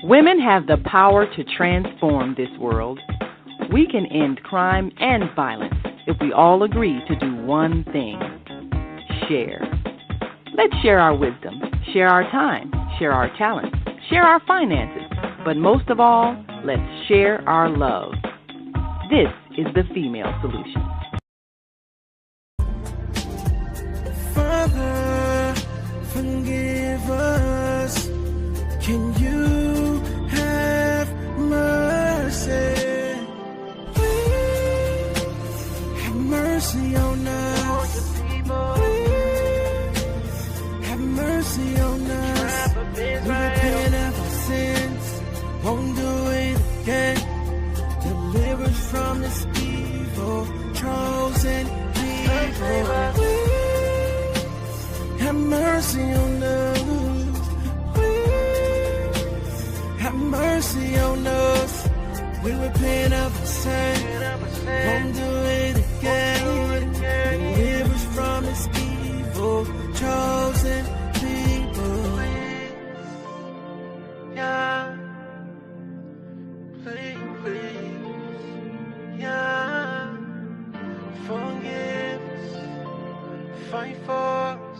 Women have the power to transform this world. We can end crime and violence if we all agree to do one thing: share. Let's share our wisdom, share our time, share our talents, share our finances, but most of all, let's share our love. This is the Female Solution. Father, forgive us. Can you have mercy? Please have mercy on us. Please have mercy on us. We repent of our sins, won't do it again. Deliver us from this evil, chosen people. Please have mercy on us. Have mercy on us. We repent of our sin, won't do it again. Deliver us from this evil, chosen people. Yeah, please, yeah. Forgive us, fight for us,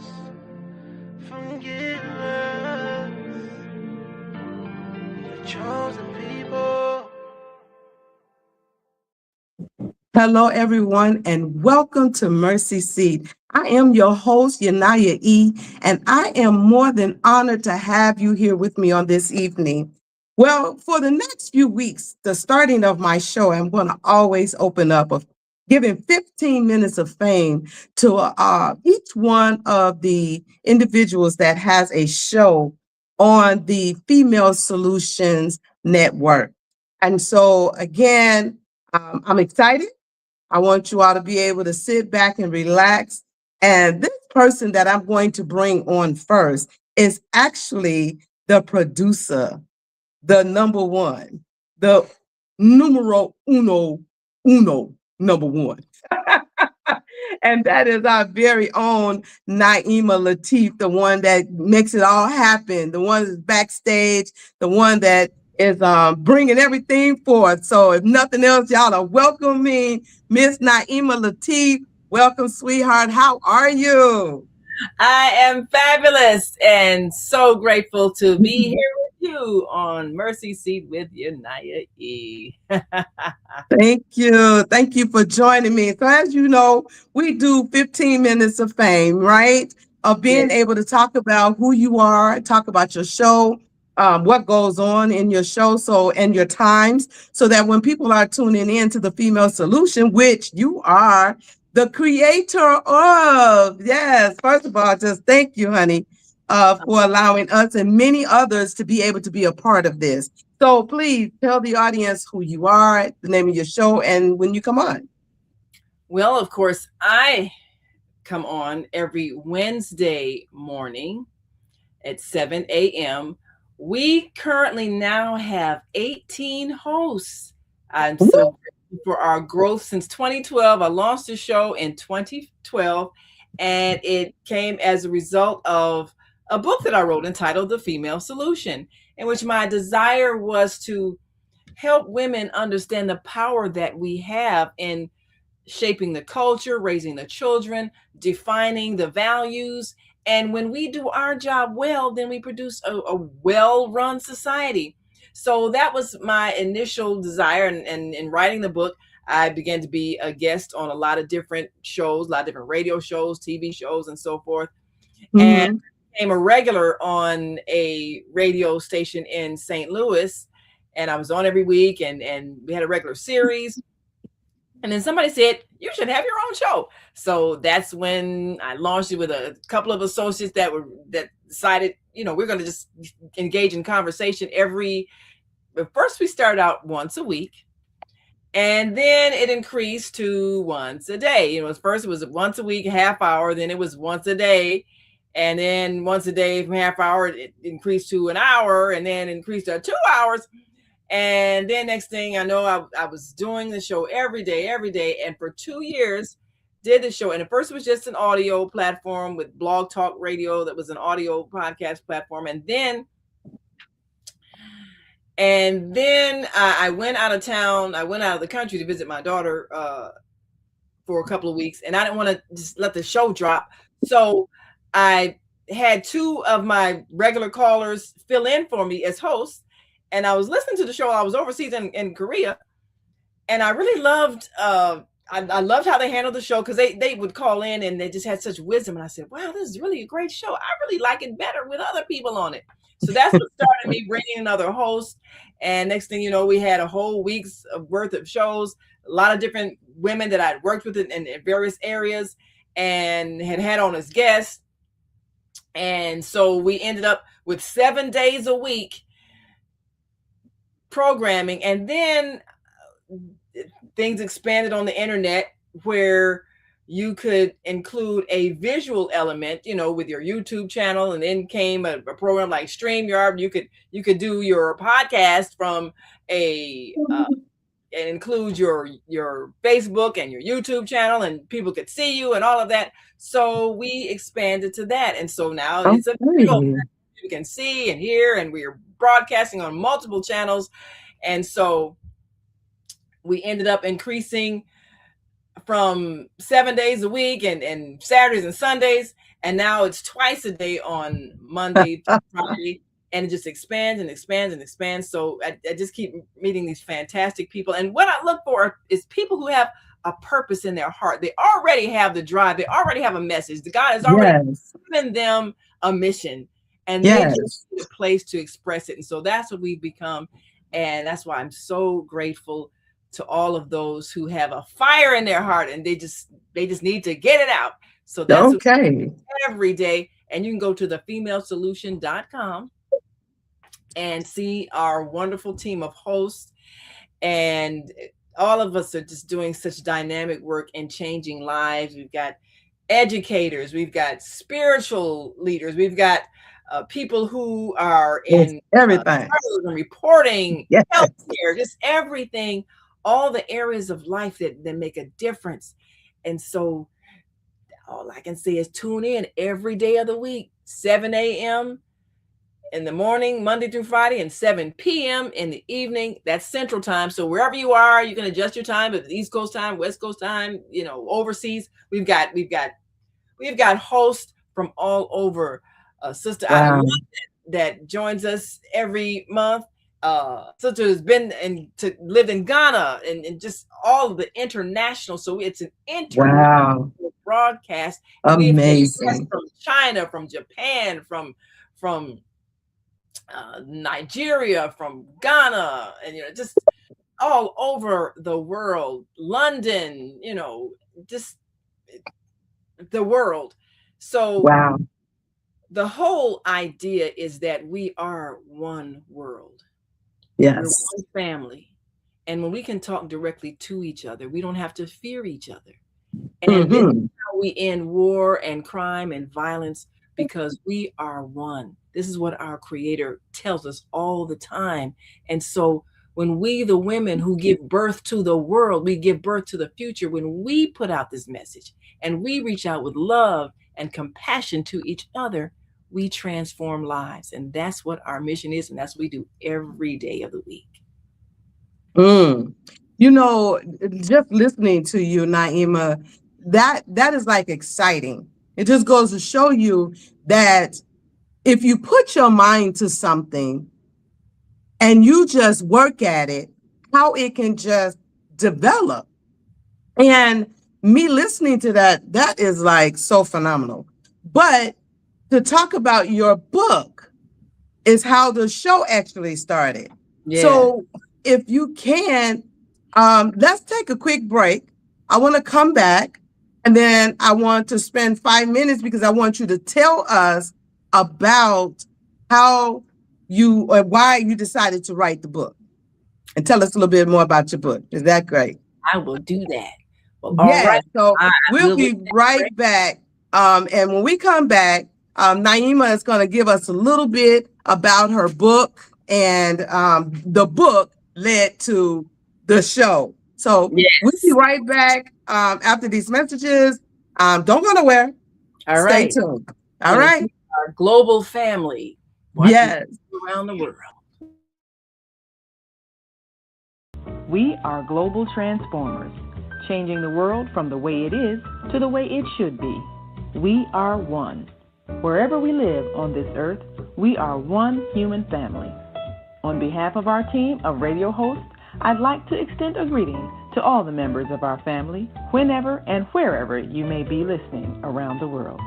forgive us. Chosen people. Hello, everyone, and welcome to Mercy Seat. I am your host, YuNiYAH, and I am more than honored to have you here with me on this evening. Well, for the next few weeks, the starting of my show, I'm going to always open up of giving 15 minutes of fame to each one of the individuals that has a show on the Female Solutions Network. And so, again, I'm excited. I want you all to be able to sit back and relax. And this person that I'm going to bring on first is actually the producer, the number one, the numero uno, number one. And that is our very own Naima Latif, the one that makes it all happen, the one that's backstage, the one that is bringing everything forth. So if nothing else, y'all are welcoming Miss Naima Latif. Welcome, sweetheart. How are you? I am fabulous and so grateful to be here with you on Mercy Seat with YuNiYAH. Thank you. Thank you for joining me. So as you know, we do 15 minutes of fame, right? Of being able to talk about who you are, talk about your show, what goes on in your show, and your times, so that when people are tuning in to the Female Solution, which you are the creator of, yes, first of all, just thank you, honey, for allowing us and many others to be able to be a part of this. So please tell the audience who you are, the name of your show, and when you come on. Well, of course, I come on every Wednesday morning at 7 a.m. We currently now have 18 hosts. I'm so grateful for our growth since 2012. I launched the show in 2012, and it came as a result of a book that I wrote entitled The Female Solution, in which my desire was to help women understand the power that we have in shaping the culture, raising the children, defining the values. And when we do our job well, then we produce a well-run society. So that was my initial desire. And in writing the book, I began to be a guest on a lot of different shows, a lot of different radio shows, TV shows, and so forth. Mm-hmm. And became a regular on a radio station in St. Louis. And I was on every week, and we had a regular series. And then somebody said, you should have your own show. So that's when I launched it with a couple of associates that decided, we're going to just engage in conversation first we started out once a week. And then it increased to once a day. First it was once a week, half hour. Then it was once a day. And then once a day from half hour, it increased to an hour, and then increased to 2 hours. And then next thing I know, I was doing the show every day. And for 2 years, did the show. And at first it was just an audio platform with Blog Talk Radio that was an audio podcast platform. And then I went out of town. I went out of the country to visit my daughter for a couple of weeks, and I didn't want to just let the show drop. So I had two of my regular callers fill in for me as hosts, and I was listening to the show. I was overseas in Korea, and I really loved I loved how they handled the show, because they would call in and they just had such wisdom. And I said, wow, this is really a great show. I really like it better with other people on it. So that's what started me bringing another host. And next thing you know, we had a whole week's worth of shows, a lot of different women that I'd worked with in various areas and had on as guests. And so we ended up with 7 days a week programming. And then things expanded on the internet, where you could include a visual element, with your YouTube channel. And then came a program like StreamYard. You could do your podcast from and include your Facebook and your YouTube channel, and people could see you and all of that. So we expanded to that. And so now it's a visual. You can see and hear, and we're broadcasting on multiple channels. And so we ended up increasing from 7 days a week and Saturdays and Sundays. And now it's twice a day on Monday to Friday. And it just expands and expands and expands. So I just keep meeting these fantastic people. And what I look for is people who have a purpose in their heart. They already have the drive. They already have a message. The God has already given them a mission. And they just need a place to express it. And so that's what we've become. And that's why I'm so grateful to all of those who have a fire in their heart, and they just need to get it out. So that's okay. Every day. And you can go to thefemalesolution.com and see our wonderful team of hosts. And all of us are just doing such dynamic work and changing lives. We've got educators, we've got spiritual leaders, we've got people who are in everything, reporting, healthcare, just everything, all the areas of life that make a difference. And so all I can say is tune in every day of the week, 7 a.m. in the morning, Monday through Friday, and 7 p.m. in the evening. That's Central Time. So wherever you are, you can adjust your time. If it's East Coast time, West Coast time, overseas, we've got hosts from all over. Sister Anna that joins us every month. Sister has been lived in Ghana and just all of the international. So it's an international broadcast. Amazing. From China, from Japan, from Nigeria, from Ghana, and just all over the world. London, just the world. So the whole idea is that we are one world. Yes. We're one family. And when we can talk directly to each other, we don't have to fear each other. And this is how we end war and crime and violence, because we are one. This is what our Creator tells us all the time. And so when we, the women who give birth to the world, we give birth to the future, when we put out this message and we reach out with love and compassion to each other, we transform lives. And that's what our mission is. And that's what we do every day of the week. Just listening to you, YuNiYAH, that is like exciting. It just goes to show you that if you put your mind to something and you just work at it, how it can just develop. And me listening to that is like so phenomenal. But to talk about your book is how the show actually started. Yeah. So if you can, let's take a quick break. I want to come back, and then I want to spend 5 minutes because I want you to tell us about how why you decided to write the book, and tell us a little bit more about your book. Is that great? I will do that. Well, yes. Right. So we'll be right back. And when we come back, YuNiYAH is going to give us a little bit about her book, and the book led to the show. So we'll be Yes. right back after these messages. Don't go nowhere. All Stay right. tuned. All Going to right. see our global family watching Yes. around the world. We are global transformers, changing the world from the way it is to the way it should be. We are one. Wherever we live on this earth, we are one human family. On behalf of our team of radio hosts, I'd like to extend a greeting to all the members of our family, whenever and wherever you may be listening around the world.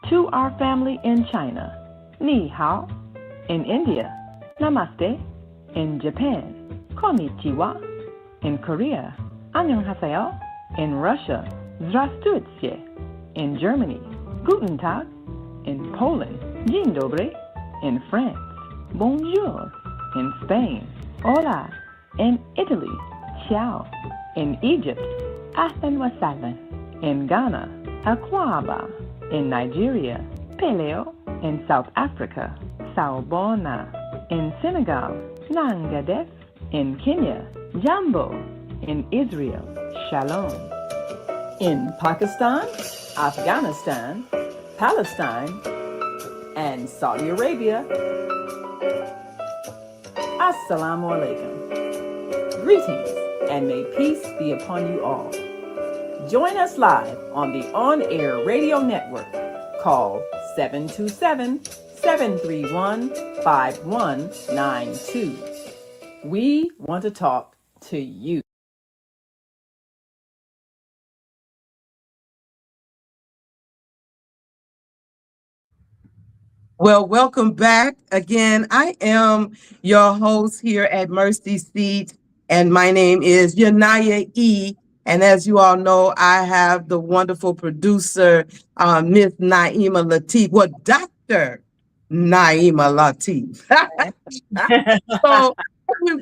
To our family in China, Ni Hao. In India, Namaste. In Japan, Konnichiwa. In Korea, Annyeonghaseyo. In Russia, Здравствуйте. In Germany, Guten Tag. In Poland, Dzień dobry. In France, Bonjour. In Spain, Hola. In Italy, Ciao. In Egypt, Ahlan wa sahlan. In Ghana, Akwaba. In Nigeria, Peleo. In South Africa, Sawubona. In Senegal, Nangadef. In Kenya, Jambo. In Israel, Shalom. In Pakistan, Afghanistan, Palestine, and Saudi Arabia, Assalamu alaikum. Greetings, and may peace be upon you all. Join us live on the on-air radio network called 727-731-5192. We want to talk to you. Well, welcome back again. I am your host here at Mercy Seat, and my name is YuNiYAH E. And as you all know, I have the wonderful producer, Miss Naima Latif. Well, Dr. Naima Latif. So when we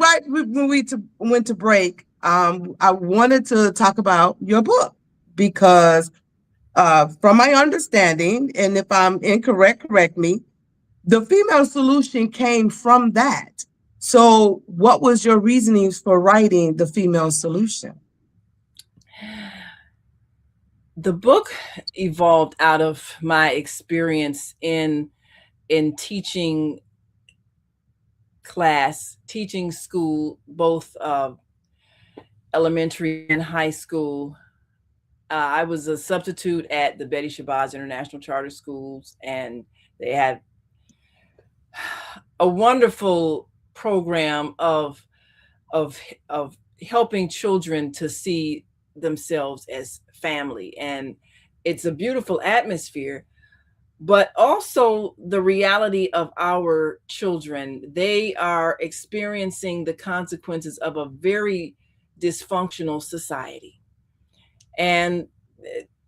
went to break, I wanted to talk about your book because from my understanding, and if I'm incorrect, correct me, the female solution came from that. So, what was your reasonings for writing the female solution? The book evolved out of my experience in teaching teaching school, both elementary and high school. I was a substitute at the Betty Shabazz International Charter Schools, and they had a wonderful program of of helping children to see themselves as family, and it's a beautiful atmosphere. But also the reality of our children, they are experiencing the consequences of a very dysfunctional society. And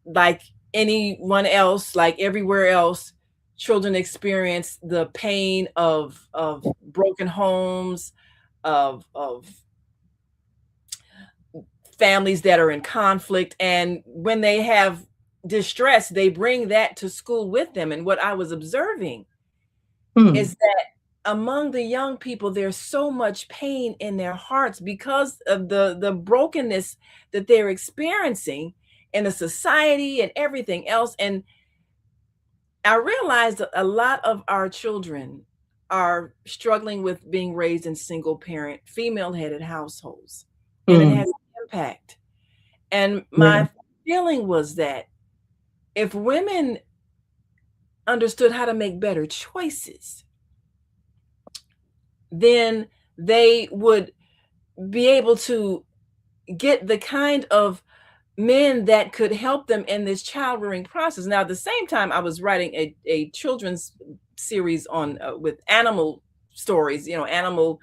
like anyone else, like everywhere else, children experience the pain of broken homes, of families that are in conflict. And when they have distress, they bring that to school with them. And what I was observing is that among the young people, there's so much pain in their hearts because of the brokenness that they're experiencing in a society and everything else. And I realized that a lot of our children are struggling with being raised in single parent, female headed households, and it has an impact. And my feeling was that if women understood how to make better choices, then they would be able to get the kind of men that could help them in this child rearing process. Now, at the same time, I was writing a children's series on with animal stories, animal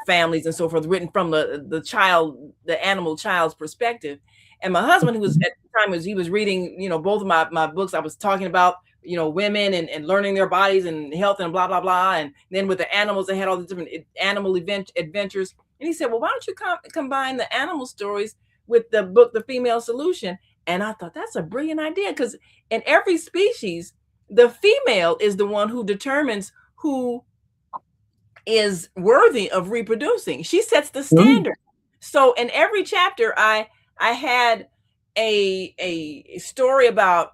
families and so forth, written from the animal child's perspective. And my husband, who was at the time, he was reading, both of my books. I was talking about, women and learning their bodies and health and blah, blah, blah. And then with the animals, they had all the different animal adventures. And he said, well, why don't you combine the animal stories with the book, The Female Solution? And I thought that's a brilliant idea, because in every species, the female is the one who determines who is worthy of reproducing. She sets the standard. So in every chapter, I had a story about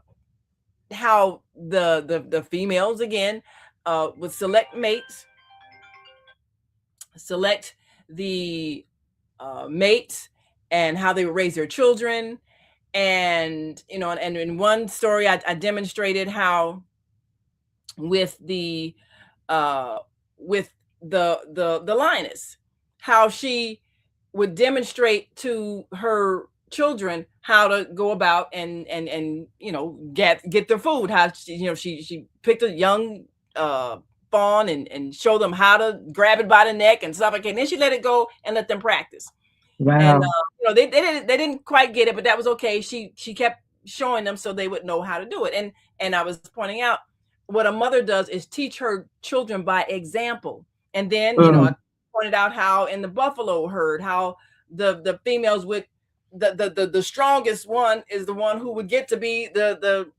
how the females again would select mates, select the mates, and how they would raise their children. And and in one story, I demonstrated how with the uh with the lioness, how she would demonstrate to her children how to go about and get their food, how she picked a young uh fawn and show them how to grab it by the neck and stuff like that, and then she let it go and let them practice. And Wow. they didn't quite get it, but that was okay. She kept showing them so they would know how to do it. And I was pointing out what a mother does is teach her children by example. And then I Mm. pointed out how in the buffalo herd, how the females would the strongest one is the one who would get to be the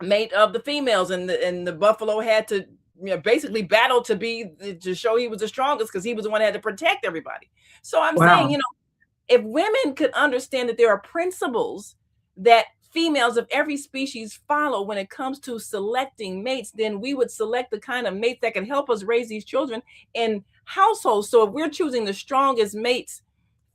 mate of the females, and the buffalo had to basically battle to show he was the strongest because he was the one that had to protect everybody. So I'm saying, Wow. if women could understand that there are principles that females of every species follow when it comes to selecting mates, then we would select the kind of mates that can help us raise these children in households. So if we're choosing the strongest mates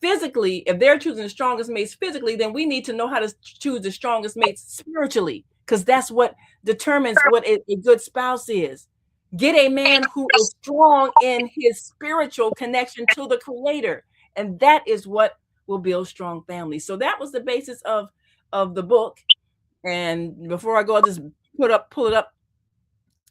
physically, if they're choosing the strongest mates physically, then we need to know how to choose the strongest mates spiritually, because that's what determines what a good spouse is. Get a man who is strong in his spiritual connection to the creator, and that is what will build strong families. So that was the basis of the book. And before I go, I'll just pull it up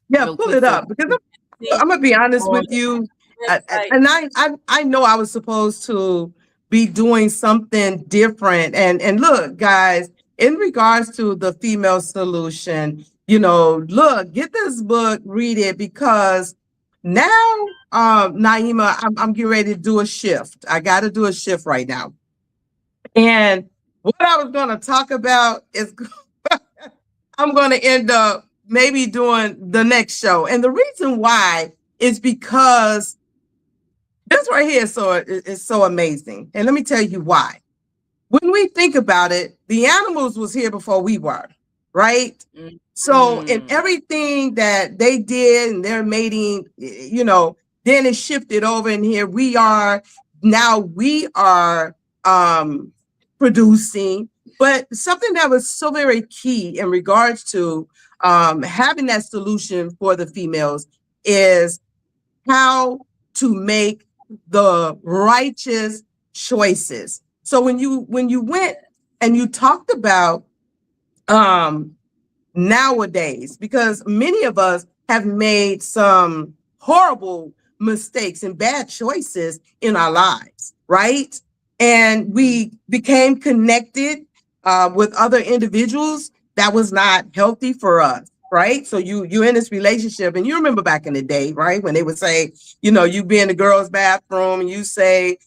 Yeah, real pull quick it so up because you can see I'm gonna be honest on with you, the website. and I know I was supposed to be doing something different. And look, guys, in regards to the female solution, look, get this book, read it, because now, Naima, I'm getting ready to do a shift. I got to do a shift right now, and what I was going to talk about is I'm going to end up maybe doing the next show. And the reason why is because this right here is so amazing. And let me tell you why. When we think about it, the animals was here before we were, right? So in Mm. everything that they did and their mating, then it shifted over, and here we are. Now we are producing. But something that was so very key in regards to having that solution for the females is how to make the righteous choices. So when you went and you talked about um nowadays, because many of us have made some horrible mistakes and bad choices in our lives, right? And Mm. we became connected with other individuals that was not healthy for us, right? So you're in this relationship, and you remember back in the day, right, when they would say, you be in the girls' bathroom and you say,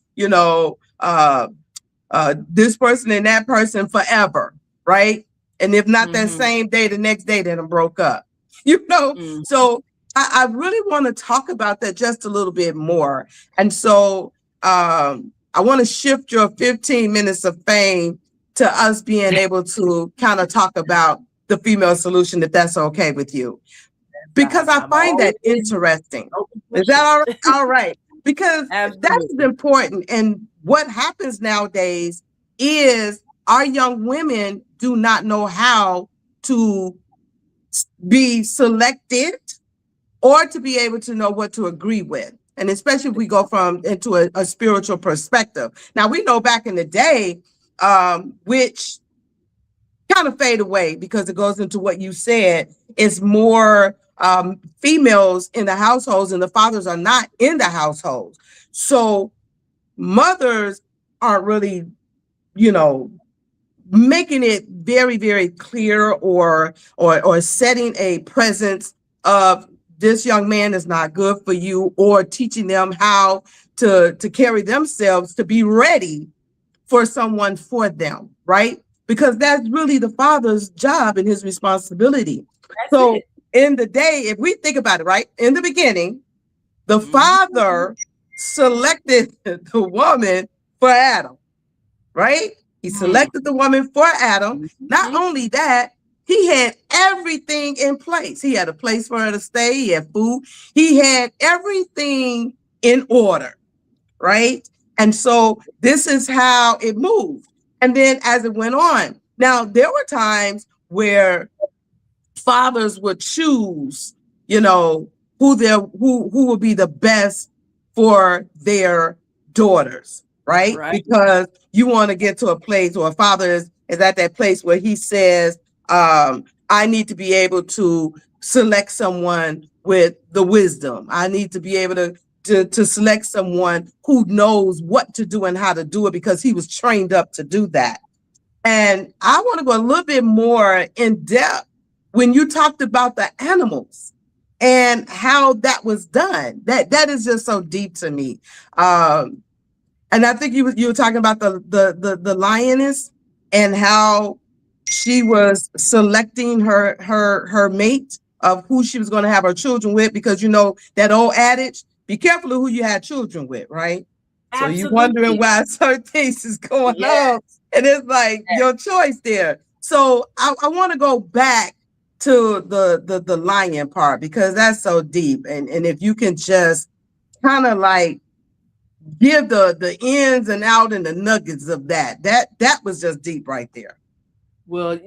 this person and that person forever, right? And if not that Mhm. same day, the next day, they done broke up. You know, Mm. so I really want to talk about that just a little bit more. And so I want to shift your 15 minutes of fame to us being able to kind of talk about the female solution, if that's okay with you, because I I'm find always that interesting. open for Is that shit. all right? All right. Because that is Absolutely. important. And what happens nowadays is our young women do not know how to be selected or to be able to know what to agree with. And especially if we go from into a spiritual perspective. Now we know back in the day, which kind of fade away because it goes into what you said. It's more females in the households, and the fathers are not in the households. So mothers aren't really, you know, making it very, very clear or setting a presence of this young man is not good for you, or teaching them how to carry themselves to be ready for someone for them, right? Because that's really the father's job and his responsibility. That's So it. in the day, if we think about it, right, in the beginning, the Mhm. father selected the woman for Adam, right? He selected the woman for Adam. Not only that, he had everything in place. He had a place for her to stay. He had food. He had everything in order, right? And so this is how it moved. And then as it went on, now there were times where fathers would choose, you know, who will be the best for their daughters, right? Because you want to get to a place, or a father is at that place where he says, I need to be able to select someone with the wisdom. I need to be able to select someone who knows what to do and how to do it, because he was trained up to do that. And I want to go a little bit more in depth when you talked about the animals and how that was done. That is just so deep to me. And I think you were talking about the lioness and how she was selecting her mate of who she was going to have her children with, because you know that old adage, be careful of who you had children with, right? Absolutely. So you're wondering why certain things is going on. And it's like your choice there. So I want to go back to the lion part, because that's so deep. And if you can just kind of like give the ins and out and the nuggets of that was just deep right there. Well,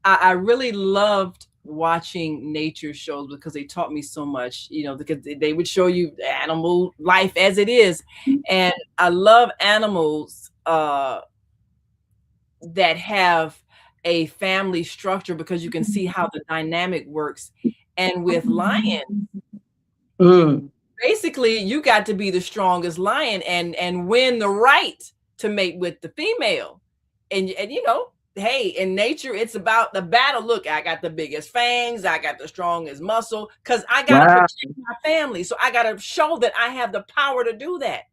I really loved watching nature shows because they taught me so much, you know, because they would show you animal life as it is. And I love animals that have a family structure, because you can see how the dynamic works. And with lions, basically you got to be the strongest lion and win the right to mate with the female. And you know, hey, in nature, it's about the battle. Look, I got the biggest fangs, I got the strongest muscle, because I got to protect my family. So I got to show that I have the power to do that.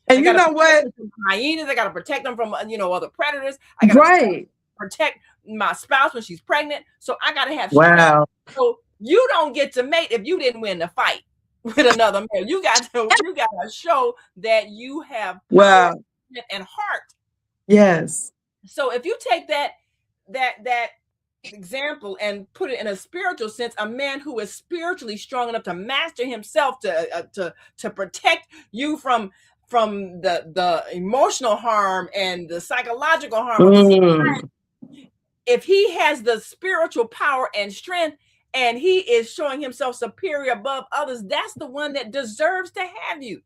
And you know what? Hyenas, I got to protect them from, you know, other predators. I got to protect my spouse when she's pregnant. So I got to have strength. So you don't get to mate if you didn't win the fight with another male. You got to show that you have power and heart. Yes. So if you take that example and put it in a spiritual sense, a man who is spiritually strong enough to master himself to protect you from the emotional harm and the psychological harm of society, if he has the spiritual power and strength and he is showing himself superior above others, that's the one that deserves to have you.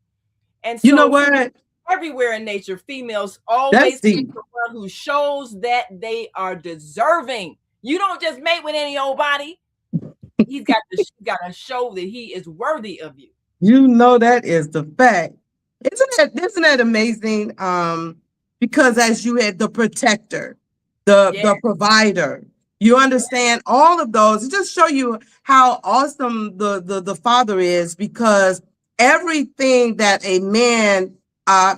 And so, you know what? Everywhere in nature, females always pick the one who shows that they are deserving. You don't just mate with any old body. He's got to show that he is worthy of you. You know, that is the fact. Isn't that amazing? Because as you had the protector, the provider, you understand all of those. It just show you how awesome the father is, because everything that a man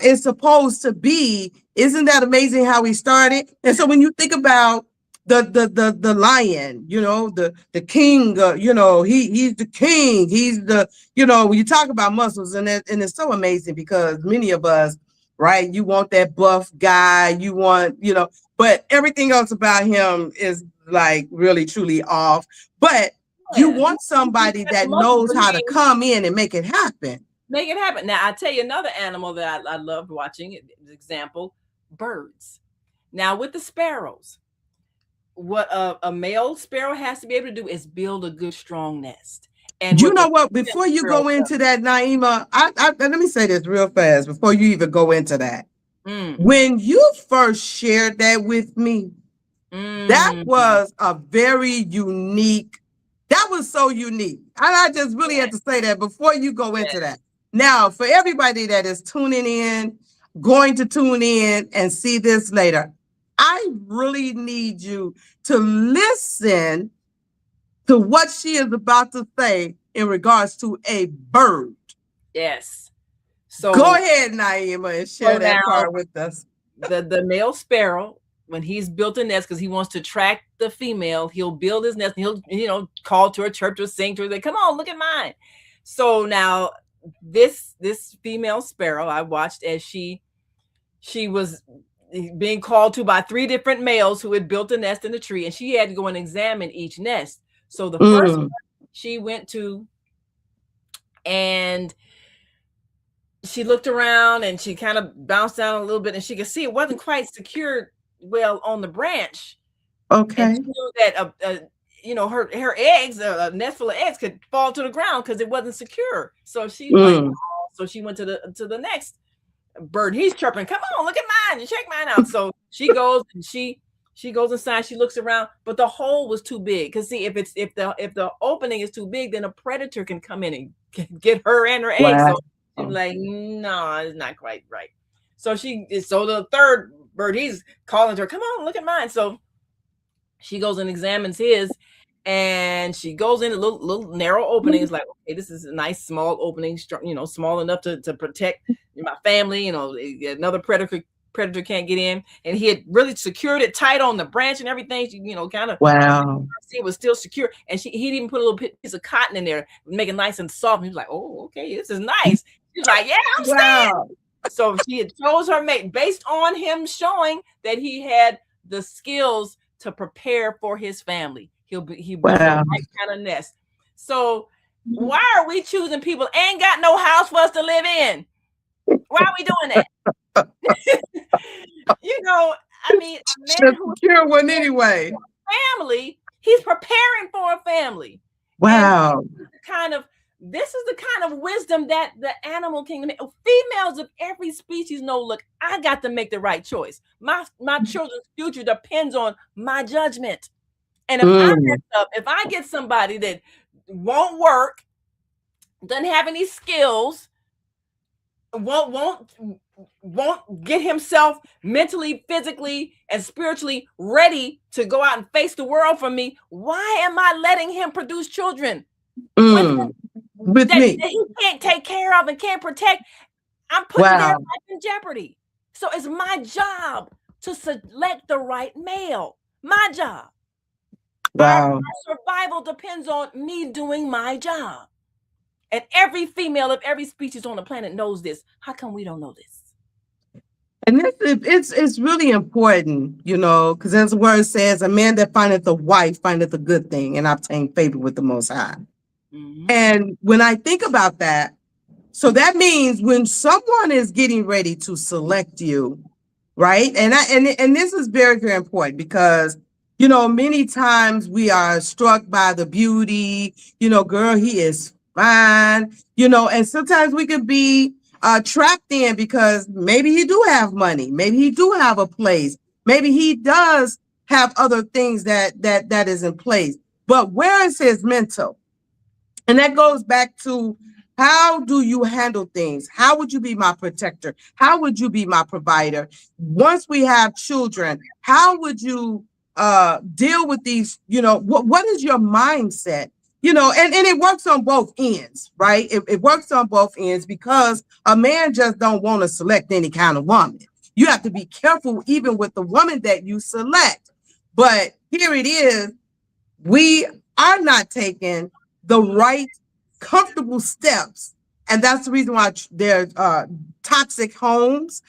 is supposed to be, isn't that amazing how he started? And so when you think about the lion, you know, the king, you know, he's the king. He's the, you know, when you talk about muscles, and it's so amazing, because many of us, right, you want that buff guy, you want, you know, but everything else about him is like really truly off. But you want somebody that knows how to come in and make it happen. Make it happen. Now, I'll tell you another animal that I loved watching. Example, birds. Now, with the sparrows, what a male sparrow has to be able to do is build a good, strong nest. And you know what? Before you go into that, Naima, let me say this real fast before you even go into that. When you first shared that with me, that was a very unique. That was so unique. And I just really had to say that before you go into that. Now, for everybody that is tuning in, going to tune in and see this later, I really need you to listen to what she is about to say in regards to a bird. Yes. So go ahead, Naima, and share that part with us. The male sparrow, when he's built a nest, because he wants to attract the female, he'll build his nest and he'll, you know, call to her, chirp to her, sing to her, say, come on, look at mine. So now this female sparrow, I watched as she she was being called to by 3 different males who had built a nest in the tree, and she had to go and examine each nest. So the first one she went to, and she looked around and she kind of bounced down a little bit, and she could see it wasn't quite secured well on the branch. Okay. And she knew that her eggs, a nest full of eggs, could fall to the ground because it wasn't secure. So she so she went to the next bird. He's chirping, "Come on, look at mine, and check mine out." So she goes and she goes inside. She looks around, but the hole was too big. Because see, if the opening is too big, then a predator can come in and get her and her eggs. So she's like, "No, it's not quite right." So the third bird, he's calling to her, "Come on, look at mine." So she goes and examines his, and she goes in a little narrow opening. It's like, okay, this is a nice small opening, small enough to protect my family. Another predator can't get in, and he had really secured it tight on the branch and everything. Kind of see it was still secure, and he'd even put a little piece of cotton in there, make it nice and soft. And he was like, "Oh, okay, this is nice." She's like, "Yeah, I'm staying." So she had chose her mate based on him showing that he had the skills to prepare for his family. He built the right kind of nest. So why are we choosing people ain't got no house for us to live in? Why are we doing that? I mean, a man who's secure one anyway. Family, he's preparing for a family. Wow. This is the kind of wisdom that the animal kingdom, females of every species know, look, I got to make the right choice. My children's future depends on my judgment. And if I mess up, if I get somebody that won't work, doesn't have any skills, won't get himself mentally, physically, and spiritually ready to go out and face the world for me, why am I letting him produce children with me that he can't take care of and can't protect? I'm putting their life in jeopardy. So it's my job to select the right male. My job. Our survival depends on me doing my job. And every female of every species on the planet knows this. How come we don't know this? And it's really important, because as the word says, a man that findeth a wife findeth a good thing and obtain favor with the Most High. And when I think about that, so that means when someone is getting ready to select you, right? And this is very, very important because, many times we are struck by the beauty, girl, he is fine, and sometimes we could be trapped in because maybe he do have money, maybe he do have a place, maybe he does have other things that is in place. But where is his mental? And that goes back to, how do you handle things? How would you be my protector? How would you be my provider? Once we have children, how would you deal with these? What is your mindset? And it works on both ends, right? It works on both ends because a man just don't want to select any kind of woman. You have to be careful even with the woman that you select. But here it is. We are not taking the right comfortable steps. And that's the reason why there's toxic homes,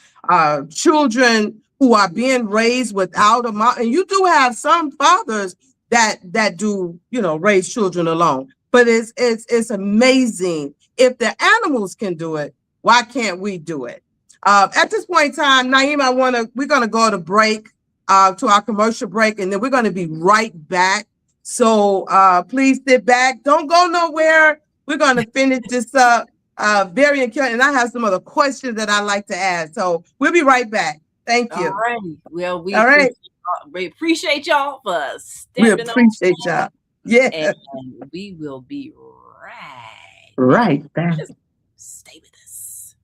children who are being raised without a mom. And you do have some fathers that do, raise children alone. But it's amazing. If the animals can do it, why can't we do it? At this point in time, Naeem, we're going to go to break, to our commercial break, and then we're going to be right back. So please sit back. Don't go nowhere. We're going to finish this up very important. And I have some other questions that I'd like to ask. So we'll be right back. Thank you. All right. Well, we appreciate y'all for stepping on. We appreciate y'all. Yeah. And we will be right back. Just stay with us.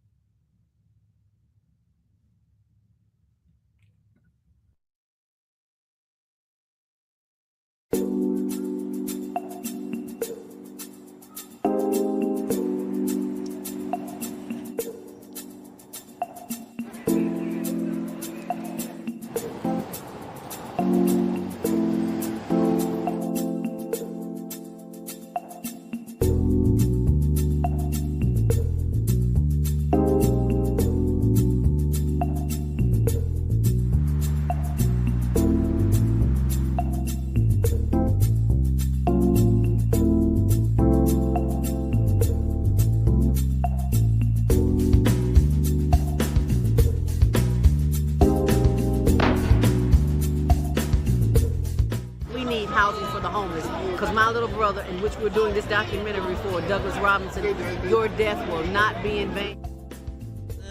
housing for the homeless. Because my little brother, in which we're doing this documentary for, Douglas Robinson, your death will not be in vain.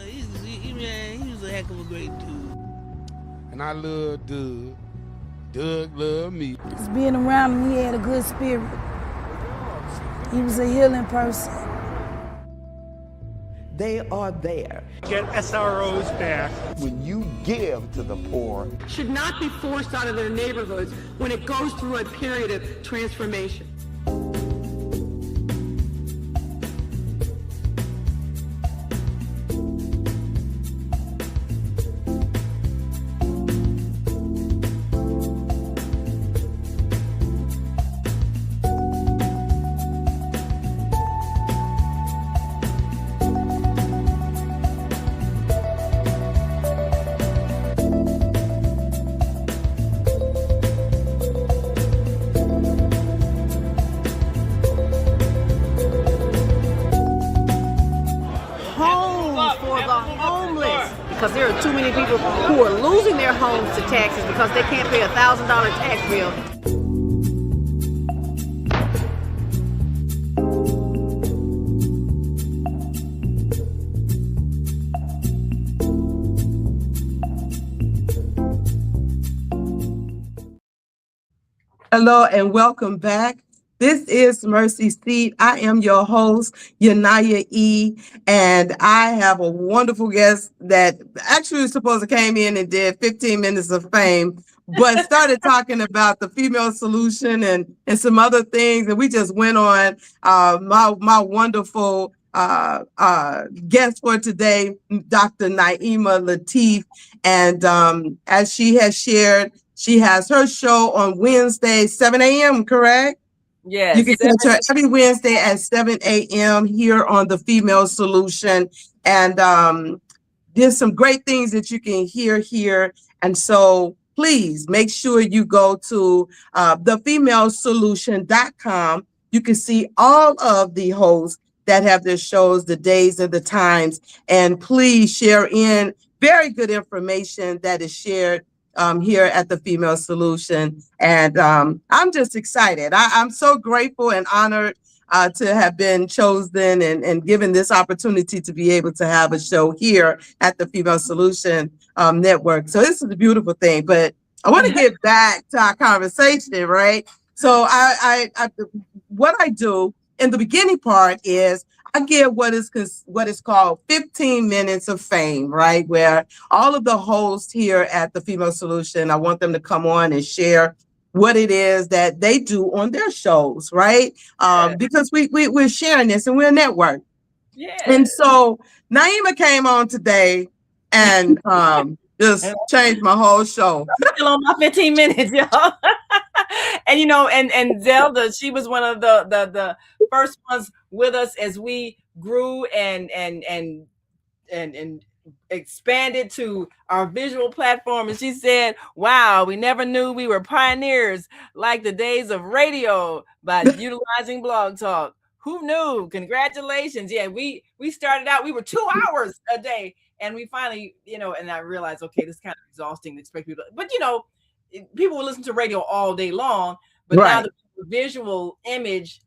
He was a heck of a great dude. And I love Doug. Doug loved me. Just being around him, he had a good spirit. He was a healing person. They are there. Get SROs back. When you give to the poor, should not be forced out of their neighborhoods when it goes through a period of transformation. Because there are too many people who are losing their homes to taxes because they can't pay a $1,000 tax bill. Hello and welcome back. This is Mercy Seat. I am your host, YuNiYAH E, and I have a wonderful guest that actually was supposed to came in and did 15 minutes of fame, but started talking about the female solution and some other things, and we just went on. My wonderful guest for today, Dr. Naima Latif, and as she has shared, she has her show on Wednesday, 7 a.m., correct? Yes. You can catch her every Wednesday at 7 a.m. here on The Female Solution. And there's some great things that you can hear here. And so please make sure you go to thefemalesolution.com. You can see all of the hosts that have their shows, the days and the times. And please share in very good information that is shared here at the Female Solution. And I'm just excited. I'm so grateful and honored to have been chosen and given this opportunity to be able to have a show here at the Female Solution Network. So this is a beautiful thing, but I want to get back to our conversation, right? So I what I do in the beginning part is I give what is called 15 minutes of fame, right? Where all of the hosts here at the Female Solution, I want them to come on and share what it is that they do on their shows, right? Because we're sharing this and we're a network. Yeah. And so Naima came on today and just changed my whole show. Still on my 15 minutes, y'all. And you know, and Zelda, she was one of the first ones with us as we grew and expanded to our visual platform. And she said, wow, we never knew we were pioneers like the days of radio by utilizing Blog Talk. Who knew? Congratulations. Yeah, we started out, we were 2 hours a day. And we finally, you know, and I realized, okay, this is kind of exhausting to expect people. But, you know, people will listen to radio all day long. But Right. now the visual image,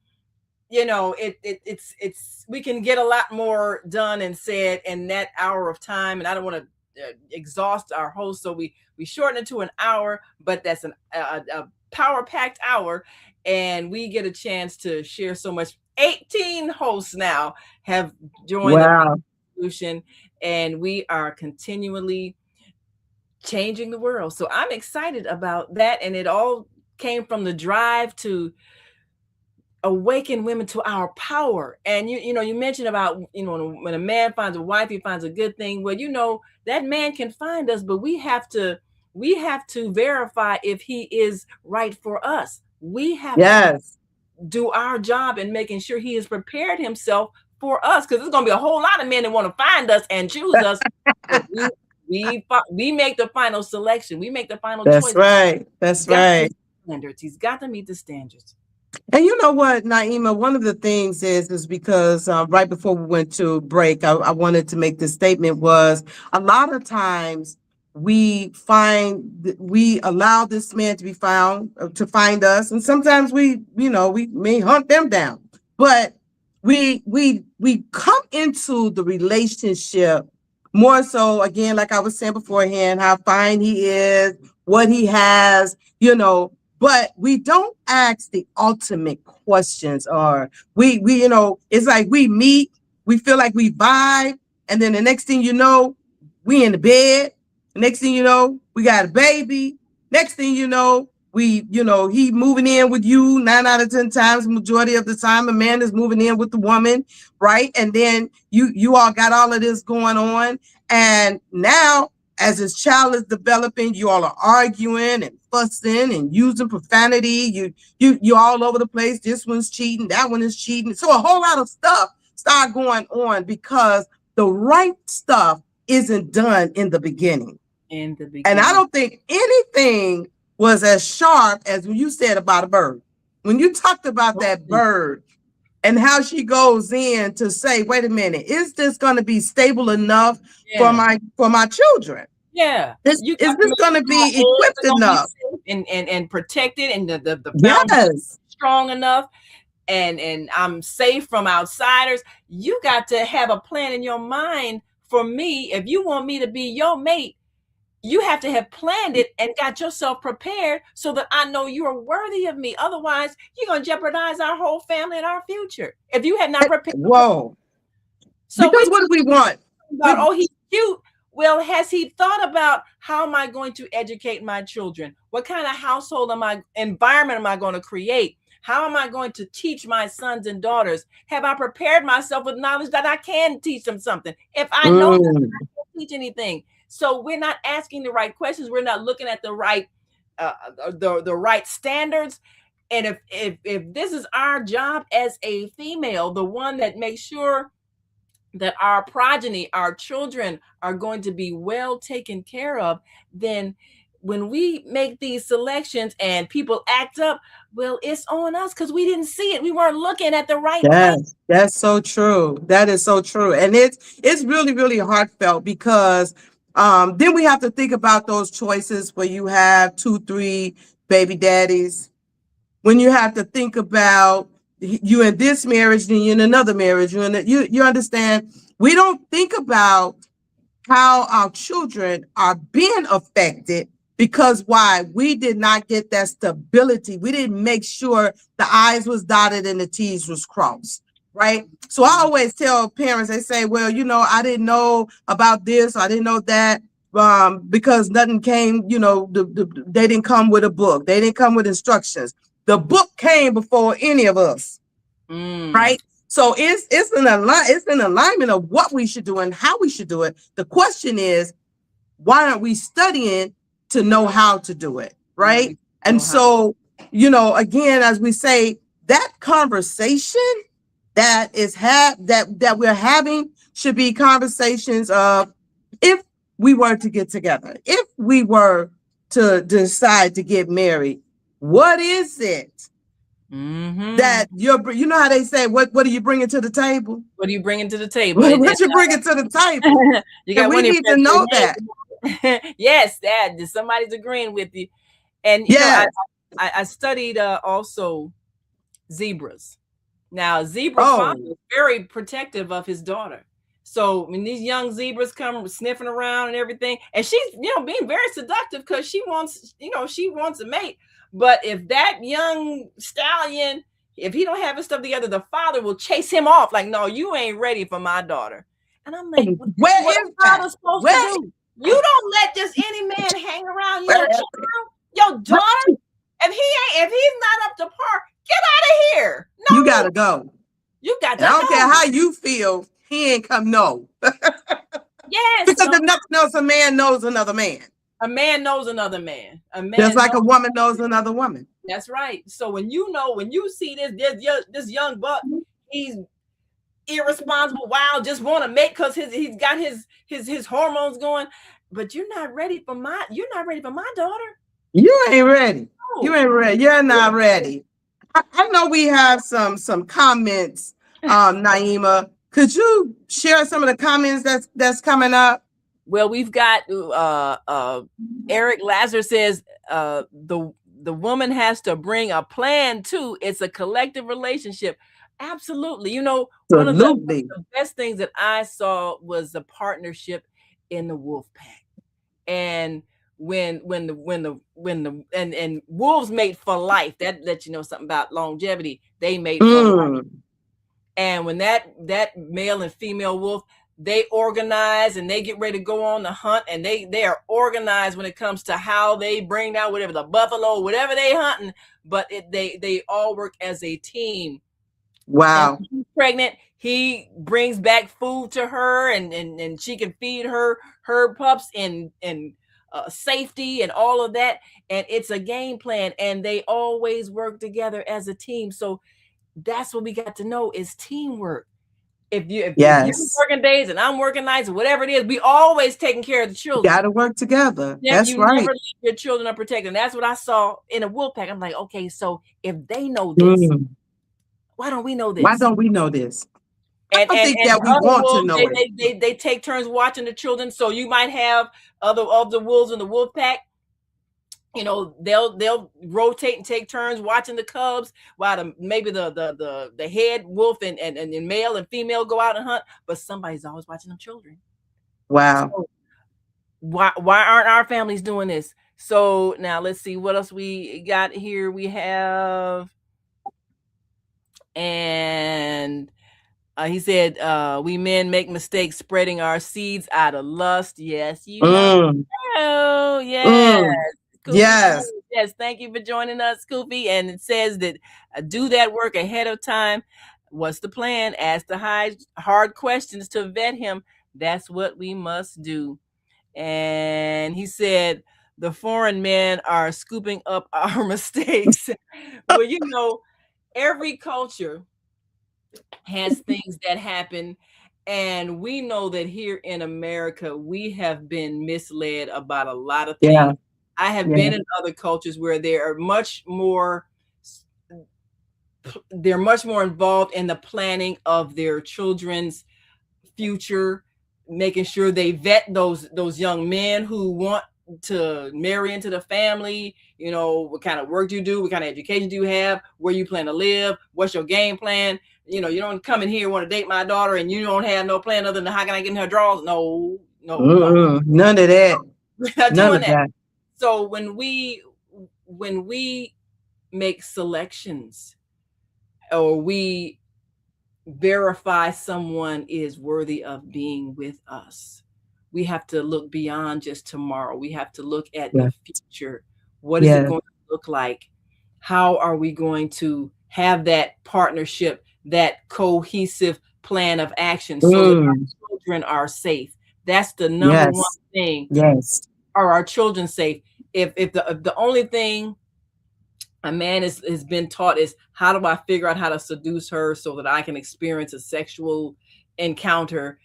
you know, it's we can get a lot more done and said in that hour of time. And I don't want to exhaust our host, so we shorten it to an hour, but that's a power-packed hour, and we get a chance to share so much. 18 hosts now have joined Wow. the solution, and we are continually changing the world. So I'm excited about that, and it all came from the drive to awaken women to our power. And you know, you mentioned about, you know, when a man finds a wife, he finds a good thing. Well, you know, that man can find us, but we have to verify if he is right for us. We have Yes. to do our job in making sure he has prepared himself for us, because there's going to be a whole lot of men that want to find us and choose us. But we make the final selection. We make the final That's choice. right. That's right. Standards. He's got to meet the standards. And you know what, Naima, one of the things is because right before we went to break, I wanted to make this statement was a lot of times we allow this man to be found, to find us, and sometimes we may hunt them down, but we come into the relationship more so, again, like I was saying beforehand, how fine he is, what he has, but we don't ask the ultimate questions. Or we it's like we meet, we feel like we vibe, and then the next thing you know, we in the bed. Next thing you know, we got a baby. Next thing you know, he moving in with you 9 out of 10 times. Majority of the time, a man is moving in with the woman, right? And then you all got all of this going on. And now, as his child is developing, you all are arguing and fussing and using profanity. You all over the place. This one's cheating, that one is cheating. So a whole lot of stuff start going on because the right stuff isn't done in the beginning. And I don't think anything was as sharp as when you said about a bird. When you talked about that bird and how she goes in to say, wait a minute, is this going to be stable enough for my children? Yeah. Is this going to be equipped enough? And protected, and the yes, strong enough, and I'm safe from outsiders. You got to have a plan in your mind. For me, if you want me to be your mate, you have to have planned it and got yourself prepared so that I know you are worthy of me. Otherwise, you're going to jeopardize our whole family and our future if you have not prepared. Whoa. So because what do we want? About, oh, he's cute. Well, has he thought about how am I going to educate my children? What kind of household environment am I going to create? How am I going to teach my sons and daughters? Have I prepared myself with knowledge that I can teach them something? If I know that I can't teach anything. So we're not asking the right questions. We're not looking at the right right standards. And if this is our job as a female, the one that makes sure that our progeny, our children are going to be well taken care of, then when we make these selections and people act up, well, it's on us because we didn't see it. We weren't looking at the right place. That's so true. That is so true. And it's really, really heartfelt because then we have to think about those choices where you have 2, 3 baby daddies. When you have to think about you in this marriage, then you in another marriage. You understand? We don't think about how our children are being affected because why? We did not get that stability. We didn't make sure the I's was dotted and the T's was crossed, right? So I always tell parents, they say, well, I didn't know about this, I didn't know that, because nothing came, they didn't come with a book. They didn't come with instructions. The book came before any of us, right? So it's an alignment of what we should do and how we should do it. The question is, why aren't we studying to know how to do it, right? And so, again, as we say, that conversation that we're having should be conversations of, if we were to get together, if we were to decide to get married, what is it that you know how they say, what are you bringing to the table? What are you bringing to the table? What you bringing to the table? You got we need to know that. Yes, somebody's agreeing with you. And I studied also zebras. Now, zebra father is very protective of his daughter. So when these young zebras come sniffing around and everything, and she's being very seductive because she wants a mate. But if that young stallion, if he don't have his stuff together, the father will chase him off. Like, no, you ain't ready for my daughter. And I'm like, what is father supposed to do? You don't let just any man hang around your child, your daughter. If he's not up to par, get out of here. No, you gotta go. You got to. I don't care how you feel. He ain't come. No. Yes. Because if nothing else, a man knows another man. A man knows another man. A man just like a woman knows another woman. That's right. So when you see this young buck, he's irresponsible, wild, just want to make because he's got his hormones going. But you're not ready for my daughter. You ain't ready. No. You ain't ready. You're not ready. I know we have some comments. Naima, could you share some of the comments that's coming up? Well, we've got Eric Lazar says the woman has to bring a plan too. It's a collective relationship. Absolutely. You know, one of Absolutely. the best things that I saw was the partnership in the wolf pack. And when the wolves mate for life, that lets you know something about longevity. They mate for life. And when that male and female wolf, they organize and they get ready to go on the hunt, and they are organized when it comes to how they bring down whatever, the buffalo, whatever they hunting, but they all work as a team. Wow. And when she's pregnant, he brings back food to her, and she can feed her pups in safety and all of that. And it's a game plan, and they always work together as a team. So that's what we got to know is teamwork. If you're working days and I'm working nights, whatever it is, we always taking care of the children. Got to work together. That's you right. never leave your children unprotected. And that's what I saw in a wolf pack. I'm like, okay, so if they know this, why don't we know this? Why don't we know this? And I think that we want wolves, to know it. They take turns watching the children. So you might have other of the wolves in the wolf pack. You know, they'll rotate and take turns watching the cubs while maybe the head wolf and male and female go out and hunt, but somebody's always watching them children. Wow. So why aren't our families doing this? So now let's see what else we got here. We have, and he said, we men make mistakes spreading our seeds out of lust. Yes, you know. Oh, yes. Yes. Yes. Thank you for joining us, Koofy. And it says that do that work ahead of time. What's the plan? Ask the hard questions to vet him. That's what we must do. And he said the foreign men are scooping up our mistakes. Well, you know, every culture has things that happen. And we know that here in America, we have been misled about a lot of things. Yeah. I have been in other cultures where they're much more involved in the planning of their children's future, making sure they vet those young men who want to marry into the family. You know, what kind of work do you do? What kind of education do you have? Where you plan to live? What's your game plan? You know, you don't come in here and want to date my daughter and you don't have no plan other than how can I get in her drawers? No. None of that. We're not None doing of that. So when we make selections or we verify someone is worthy of being with us, we have to look beyond just tomorrow. We have to look at the future. What is it going to look like? How are we going to have that partnership, that cohesive plan of action so that our children are safe? That's the number one thing. Yes. Are our children safe? If the only thing a man has been taught is how do I figure out how to seduce her so that I can experience a sexual encounter,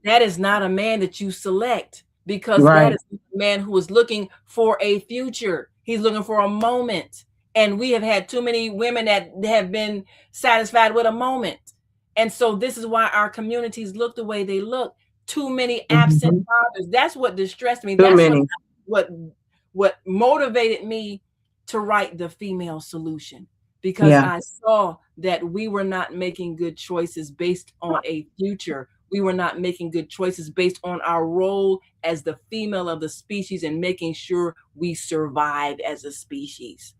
that is not a man that you select, because that is a man who is looking for a future. He's looking for a moment. And we have had too many women that have been satisfied with a moment. And so this is why our communities look the way they look. Too many absent fathers. That's what distressed me. That's what motivated me to write The Female Solution, because I saw that we were not making good choices based on a future. We were not making good choices based on our role as the female of the species and making sure we survive as a species.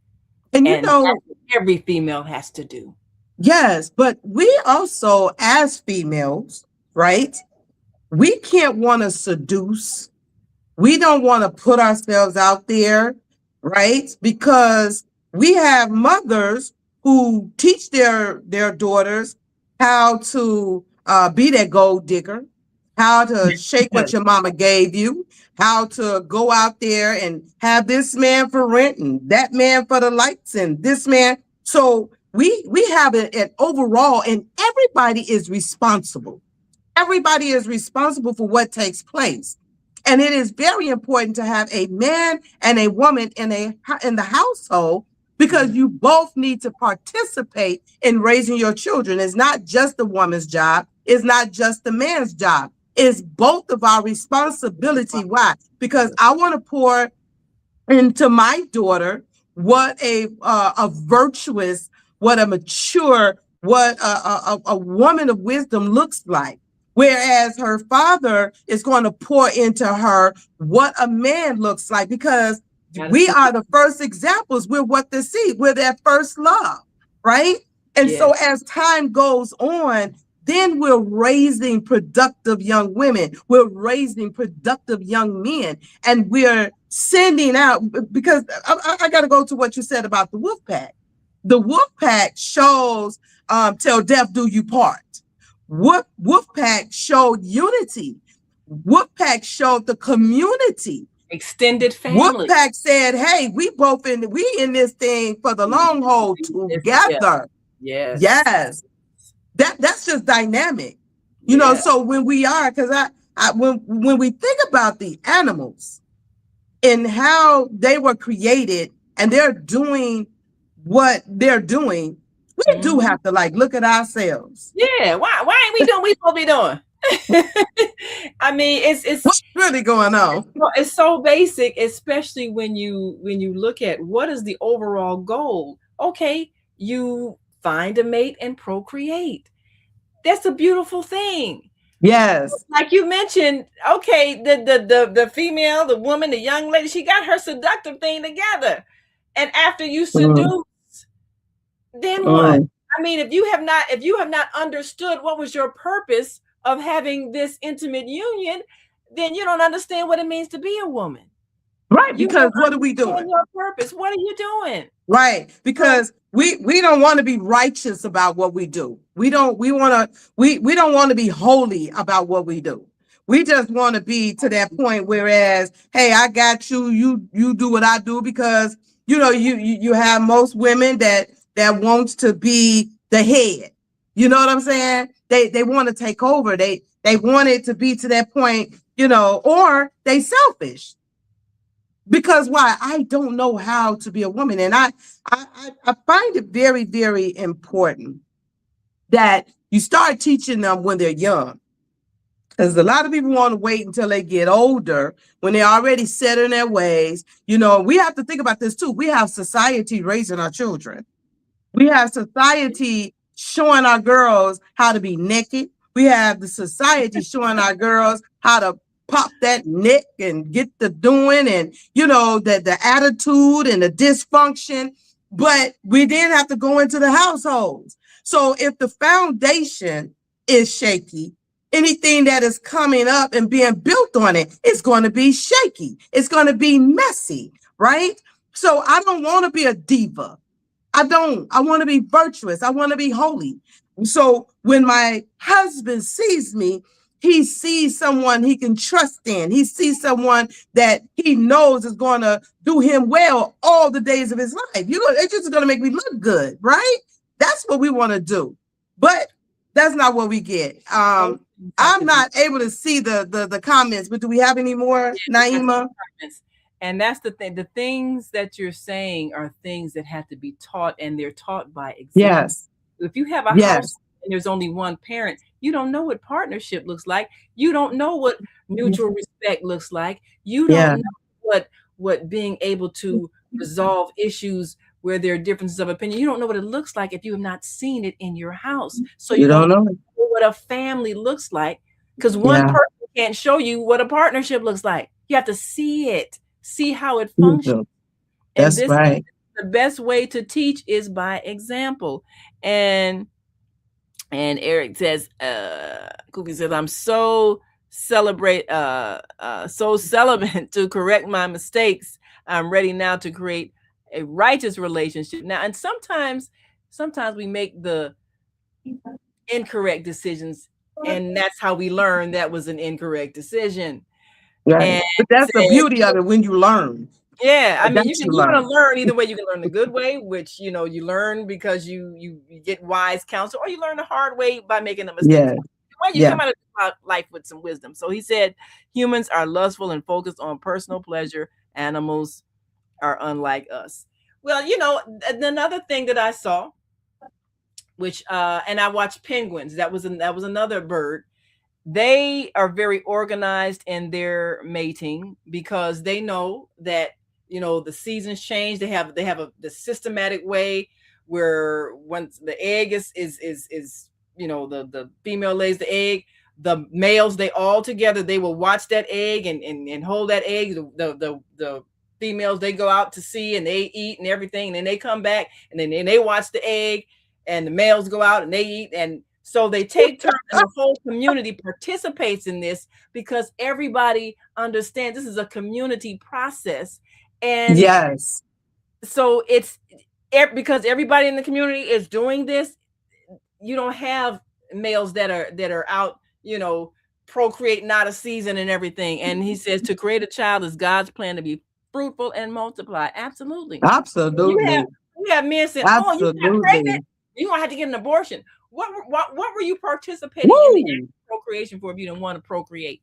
And you know, that's what every female has to do. Yes, but we also, as females, right? We can't want to seduce. We don't want to put ourselves out there, right? Because we have mothers who teach their daughters how to be that gold digger, how to shake what your mama gave you, how to go out there and have this man for rent and that man for the lights and this man. So we have an overall, and everybody is responsible. Everybody is responsible for what takes place. And it is very important to have a man and a woman in the household, because you both need to participate in raising your children. It's not just the woman's job. It's not just the man's job. is both of our responsibility. Why? Because I want to pour into my daughter what a virtuous, what a mature, what a woman of wisdom looks like. Whereas her father is going to pour into her what a man looks like, because we are the first examples. We're what they see. We're their first love, right? And so as time goes on, then we're raising productive young women. We're raising productive young men, and we're sending out, because I got to go to what you said about the wolf pack. The wolf pack shows till death do you part. Wolf pack showed unity. Wolf pack showed the community. Extended family. Wolfpack said, hey, we in this thing for the long haul together. Yes. Yes. That's just dynamic. You know, so when we are, because when we think about the animals and how they were created and they're doing what they're doing, we do have to look at ourselves. Yeah. Why ain't we doing what we supposed to be doing? I mean, it's what's really going on. It's so basic, especially when you look at what is the overall goal. Okay, you find a mate and procreate. That's a beautiful thing. Yes. Like you mentioned, okay, the female, the woman, the young lady, she got her seductive thing together. And after you seduce, then what? I mean, if you have not understood what was your purpose of having this intimate union, then you don't understand what it means to be a woman. Right, because what are we doing? Your purpose. What are you doing? Right, because we don't want to be righteous about what we do. We don't want to be holy about what we do. We just want to be to that point. Whereas, hey, I got you. You do what I do, because you have most women that wants to be the head. You know what I'm saying? They want to take over. They want it to be to that point. Or they selfish. Because why? I don't know how to be a woman. And I find it very, very important that you start teaching them when they're young. Because a lot of people want to wait until they get older, when they're already set in their ways. We have to think about this too. We have society raising our children. We have society showing our girls how to be naked. We have the society showing our girls how to pop that neck and get the doing, and the attitude and the dysfunction. But we then have to go into the households. So if the foundation is shaky, anything that is coming up and being built on it is going to be shaky. It's going to be messy, right? So I don't want to be a diva. I want to be virtuous. I want to be holy. So when my husband sees me, he sees someone he can trust in. He sees someone that he knows is going to do him well all the days of his life. It's just going to make me look good, right? That's what we want to do. But that's not what we get. I'm not able to see the comments, but do we have any more, Naima? And that's the thing. The things that you're saying are things that have to be taught, and they're taught by example. Yes. If you have a house and there's only one parent, you don't know what partnership looks like. You don't know what mutual respect looks like. You don't know what being able to resolve issues where there are differences of opinion. You don't know what it looks like if you have not seen it in your house. So you don't know what a family looks like, because one person can't show you what a partnership looks like. You have to see it, see how it functions. That's right. The best way to teach is by example. And Eric says, Cookie says, I'm so celibate to correct my mistakes. I'm ready now to create a righteous relationship. Now, and sometimes we make the incorrect decisions, and that's how we learn that was an incorrect decision. Right. But that's the beauty of it, when you learn. Yeah, I mean, you want to learn either way. You can learn the good way, which you learn because you get wise counsel, or you learn the hard way by making a mistake. You come out of life with some wisdom. So he said, humans are lustful and focused on personal pleasure. Animals are unlike us. Well, another thing that I saw, which and I watched penguins. That was another bird, They are very organized in their mating because they know that, you know, the seasons change. They have the systematic way where once the egg is you know, the female lays the egg, the males, they all together, they will watch that egg and hold that egg. The females, they go out to sea and they eat and everything, and then they come back and then they watch the egg, and the males go out and they eat. And so they take turns, and the whole community participates in this because everybody understands this is a community process. And Yes. so it's because everybody in the community is doing this. You don't have males that are out, you know, procreating out of season and everything. And he says to create a child is God's plan to be fruitful and multiply. Absolutely. Absolutely. You have men saying, "Oh, you got pregnant, you're gonna have to get an abortion." What were you participating in the act of procreation for if you didn't want to procreate?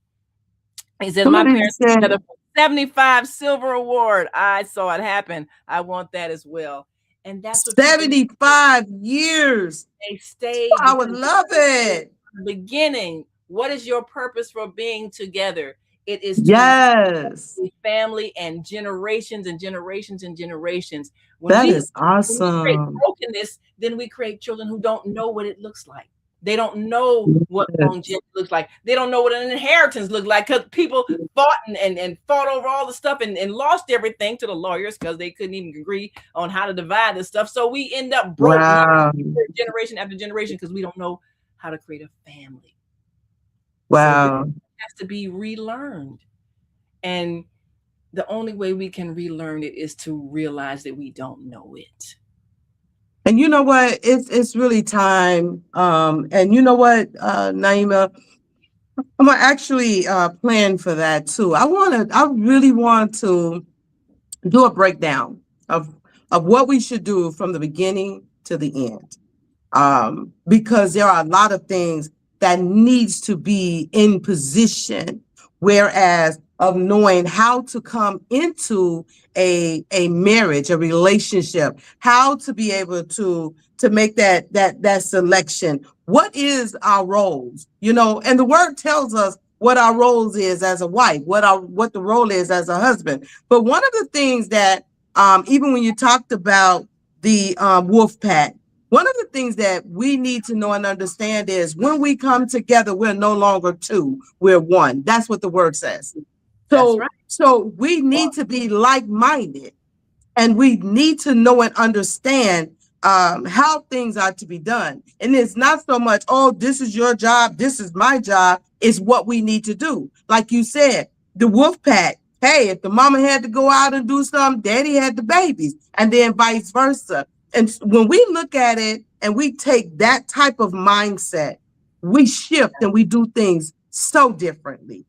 He says, "My parents together for 75 silver award. I saw it happen. I want that as well." And that's what 75 years. They stay. I would love it. Beginning. What is your purpose for being together? It is to family and generations and generations and generations. That is When we create awesome. brokenness, then we create children who don't know what it looks like. They don't know what longevity looks like. They don't know what an inheritance looks like, because people fought and fought over all the stuff and lost everything to the lawyers because they couldn't even agree on how to divide this stuff. So we end up broke generation after generation because we don't know how to create a family. Wow. So it has to be relearned. And the only way we can relearn it is to realize that we don't know it. And you know what? It's really time. And you know what, Naima, I'm gonna actually plan for that too. I really want to do a breakdown of what we should do from the beginning to the end. Because there are a lot of things that needs to be in position, whereas of knowing how to come into a marriage, a relationship, how to be able to make that selection. What is our roles? You know, and the word tells us what our roles is as a wife, what the role is as a husband. But one of the things that even when you talked about the wolf pack, one of the things that we need to know and understand is when we come together, we're no longer two, we're one. That's what the word says. So we need to be like-minded, and we need to know and understand how things are to be done. And it's not so much, oh, this is your job, this is my job. It's what we need to do. Like you said, the wolf pack. Hey, if the mama had to go out and do something, daddy had the babies, and then vice versa. And when we look at it and we take that type of mindset, we shift and we do things so differently,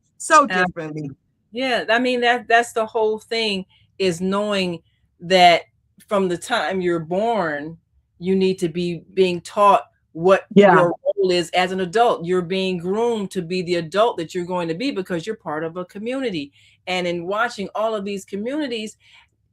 Yeah, I mean, that's the whole thing, is knowing that from the time you're born, you need to be being taught what your role is as an adult. You're being groomed to be the adult that you're going to be because you're part of a community. And in watching all of these communities,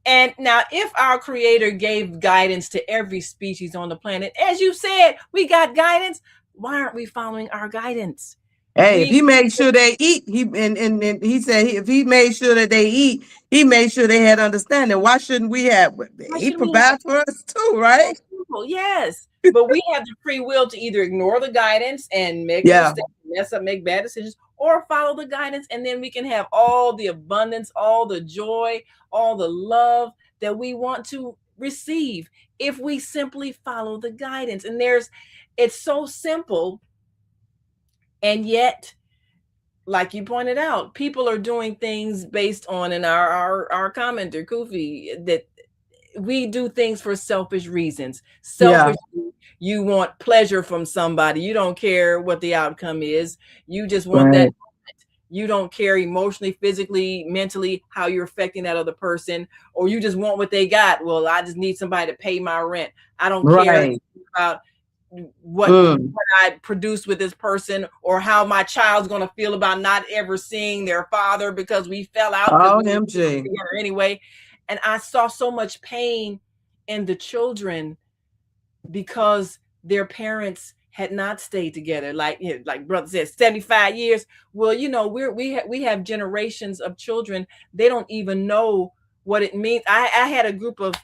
and now if our creator gave guidance to every species on the planet, as you said, we got guidance. Why aren't we following our guidance? Hey, if he made sure they eat, and he said if he made sure that they eat, he made sure they had understanding. Why shouldn't we have? He provides for us too, right? Yes, but we have the free will to either ignore the guidance and make mistakes, mess up, make bad decisions, or follow the guidance, and then we can have all the abundance, all the joy, all the love that we want to receive if we simply follow the guidance. And it's so simple. And yet, like you pointed out, people are doing things based on, and our commenter, Kufi, that we do things for selfish reasons. You want pleasure from somebody. You don't care what the outcome is. You just want that moment. You don't care emotionally, physically, mentally, how you're affecting that other person, or you just want what they got. Well, I just need somebody to pay my rent. I don't care about what I produce with this person, or how my child's going to feel about not ever seeing their father because we fell out. Anyway. And I saw so much pain in the children because their parents had not stayed together, like brother said, 75 years. Well, we have generations of children. They don't even know what it means. I had a group of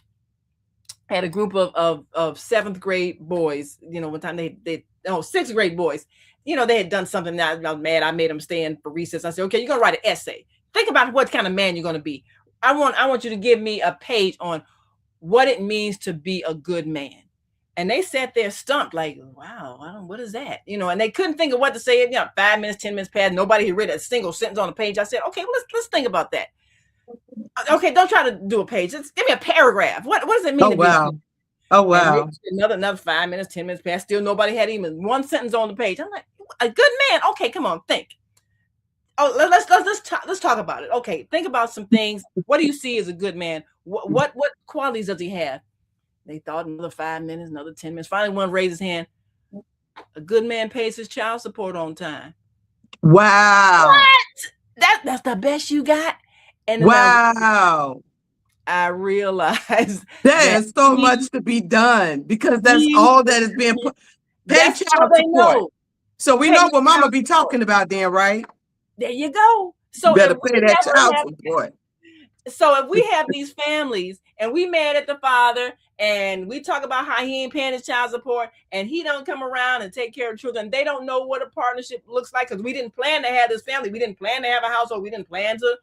seventh grade boys. One time sixth grade boys. They had done something that I was mad. I made them stay in for recess. I said, okay, you're gonna write an essay. Think about what kind of man you're gonna be. I want you to give me a page on what it means to be a good man. And they sat there stumped, like, wow, what is that? And they couldn't think of what to say. 5 minutes, 10 minutes passed. Nobody had read a single sentence on the page. I said, okay, well, let's think about that. Okay, don't try to do a page. Just give me a paragraph. What does it mean to be a good? Oh, wow. Another 5 minutes, 10 minutes passed. Still nobody had even one sentence on the page. I'm like, a good man. Okay, come on, think. Oh, let's talk about it. Okay, think about some things. What do you see as a good man? What qualities does he have? They thought another 5 minutes, another 10 minutes. Finally, one raised his hand. A good man pays his child support on time. Wow. What? That's the best you got? And wow. I realized there's so much to be done, because that's all that is being put. Pay child support. So we know what mama be talking about then, right? There you go. So you better pay that child support. So if we have these families and we mad at the father and we talk about how he ain't paying his child support and he don't come around and take care of children, they don't know what a partnership looks like, because we didn't plan to have this family. We didn't plan to have a household. We didn't plan to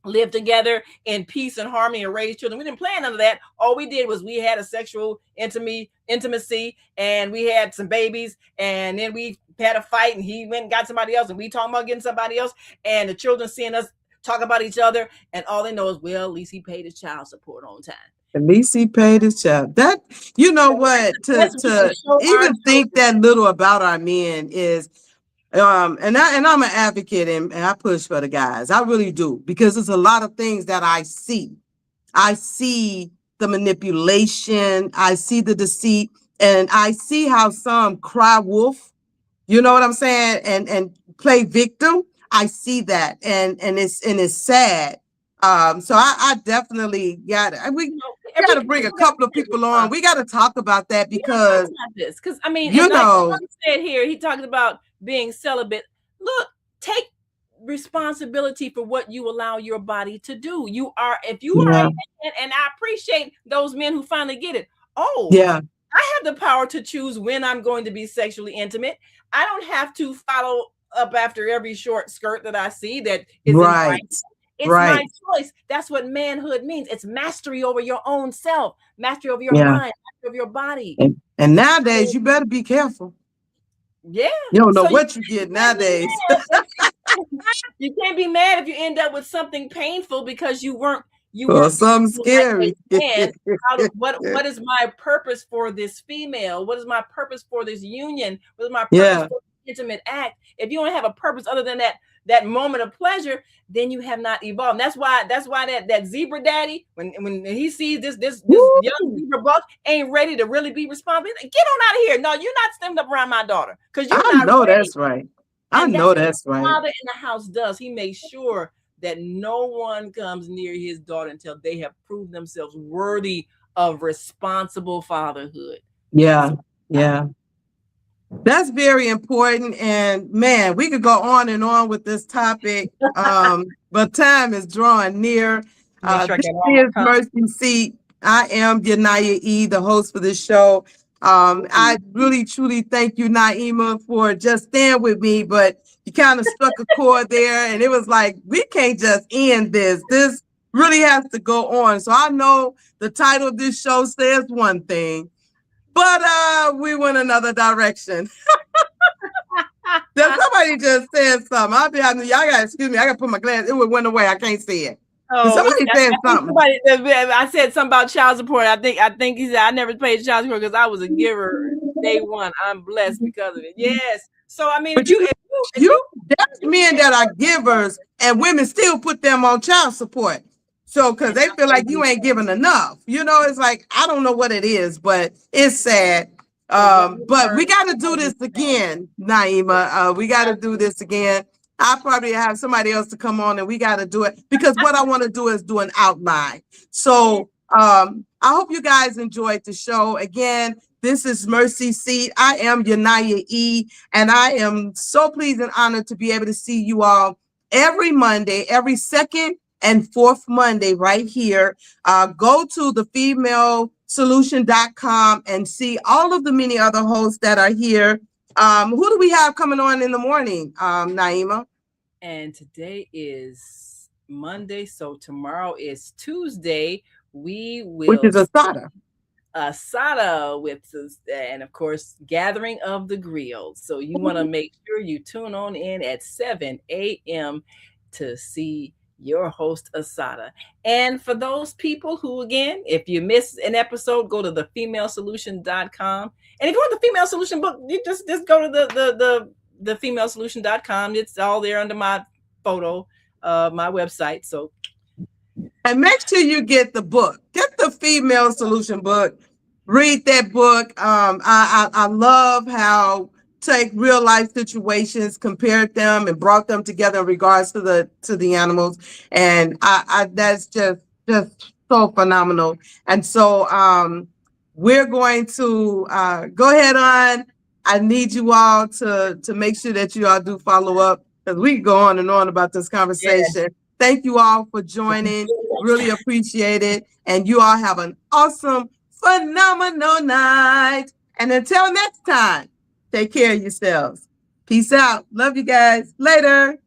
live together in peace and harmony and raise children. We didn't plan none of that. All we did was we had a sexual intimacy and we had some babies, and then we had a fight and he went and got somebody else and we talking about getting somebody else, and the children seeing us talk about each other, and all they know is, well, at least he paid his child support on time. At least he paid his child. That, you know what, to even think that little about our men is, and I'm an advocate and I push for the guys. I really do, because there's a lot of things that I see. I see the manipulation, I see the deceit, and I see how some cry wolf, you know what I'm saying, and play victim. I see that, and it's sad. So I definitely got to bring a couple of people on. We got to talk about that, because I mean, he said here, he talks about being celibate. Look, take responsibility for what you allow your body to do. If you are a man, and I appreciate those men who finally get it. Oh, yeah. I have the power to choose when I'm going to be sexually intimate. I don't have to follow up after every short skirt that I see that is right. It's my choice. That's what manhood means. It's mastery over your own self, mastery over your mind, mastery over your body. And nowadays, you better be careful. Yeah. You don't know what you get nowadays. You can't be mad if you end up with something painful because you weren't something scary. What is my purpose for this female? What is my purpose for this union? What is my purpose for this intimate act? If you don't have a purpose other than that moment of pleasure, then you have not evolved. And that's why that zebra daddy, when he sees this young zebra buck ain't ready to really be responsible, get on out of here. No, you're not standing up around my daughter, because I know that's right. I know that's right. Father in the house does. He makes sure that no one comes near his daughter until they have proved themselves worthy of responsible fatherhood. Yeah, yeah. That's very important. And man, we could go on and on with this topic, but time is drawing near. This is Mercy Seat. I am YuNiYAH, the host for this show. I really, truly thank you, Naima, for just staying with me, but you kind of struck a chord there, and it was like, we can't just end this. This really has to go on. So I know the title of this show says one thing, but we went another direction. Somebody just said something. Y'all gotta excuse me. I gotta put my glass. It went away. I can't see it. Oh, somebody said something. I said something about child support. I think he said I never paid child support because I was a giver day one. I'm blessed because of it. Yes. So I mean, there's men that are givers and women still put them on child support. So because they feel like you ain't giving enough. You know, it's like, I don't know what it is, but it's sad. But we got to do this again, Naima. We got to do this again. I'll probably have somebody else to come on, and we got to do it, because what I want to do is do an outline. So I hope you guys enjoyed the show. Again, This is Mercy Seat. I am YuNiYAH E, and I am so pleased and honored to be able to see you all every Monday, every second and fourth Monday right here. Go to thefemalesolution.com and see all of the many other hosts that are here. Who do we have coming on in the morning, Naima? And today is Monday, so tomorrow is Tuesday. We will, which is Asada with us, and of course, Gathering of the Griots. So you want to make sure you tune on in at 7 a.m. to see your host Asada. And for those people who, again, if you miss an episode, go to thefemalesolution.com. And if you want the Female Solution book, you just go to the femalesolution.com. It's all there under my photo, my website. So, and make sure you get the book. Get the Female Solution book. Read that book. I love how take real life situations, compared them, and brought them together in regards to the animals. And I that's just so phenomenal. And so we're going to go ahead on. I need you all to make sure that you all do follow up, because we can go on and on about this conversation. Yeah. Thank you all for joining. Really appreciate it. And you all have an awesome, phenomenal night. And until next time, take care of yourselves. Peace out. Love you guys. Later.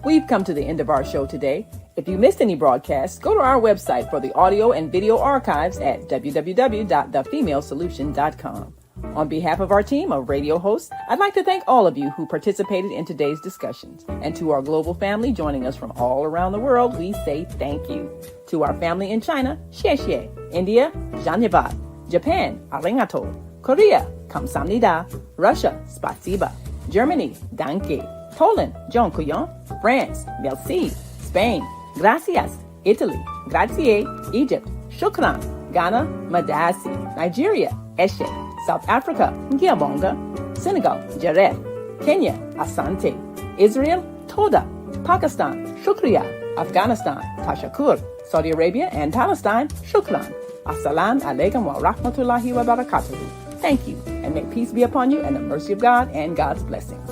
We've come to the end of our show today. If you missed any broadcasts, go to our website for the audio and video archives at www.thefemalesolution.com. On behalf of our team of radio hosts, I'd like to thank all of you who participated in today's discussions. And to our global family joining us from all around the world, we say thank you. To our family in China, xie xie. India, Dhanyavad. Japan, arigato. Korea, kamsamnida. Russia, spasiba. Germany, danke. Poland, dziękuję. France, merci. Spain, gracias. Italy, grazie. Egypt, shukran. Ghana, madasi. Nigeria, eshe. South Africa, Ngiyabonga. Senegal, Jaref. Kenya, Asante. Israel, Toda. Pakistan, Shukriya. Afghanistan, Tashakur. Saudi Arabia and Palestine, Shukran. Assalamu alaikum wa rahmatullahi wa barakatuhu. Thank you, and may peace be upon you and the mercy of God and God's blessings.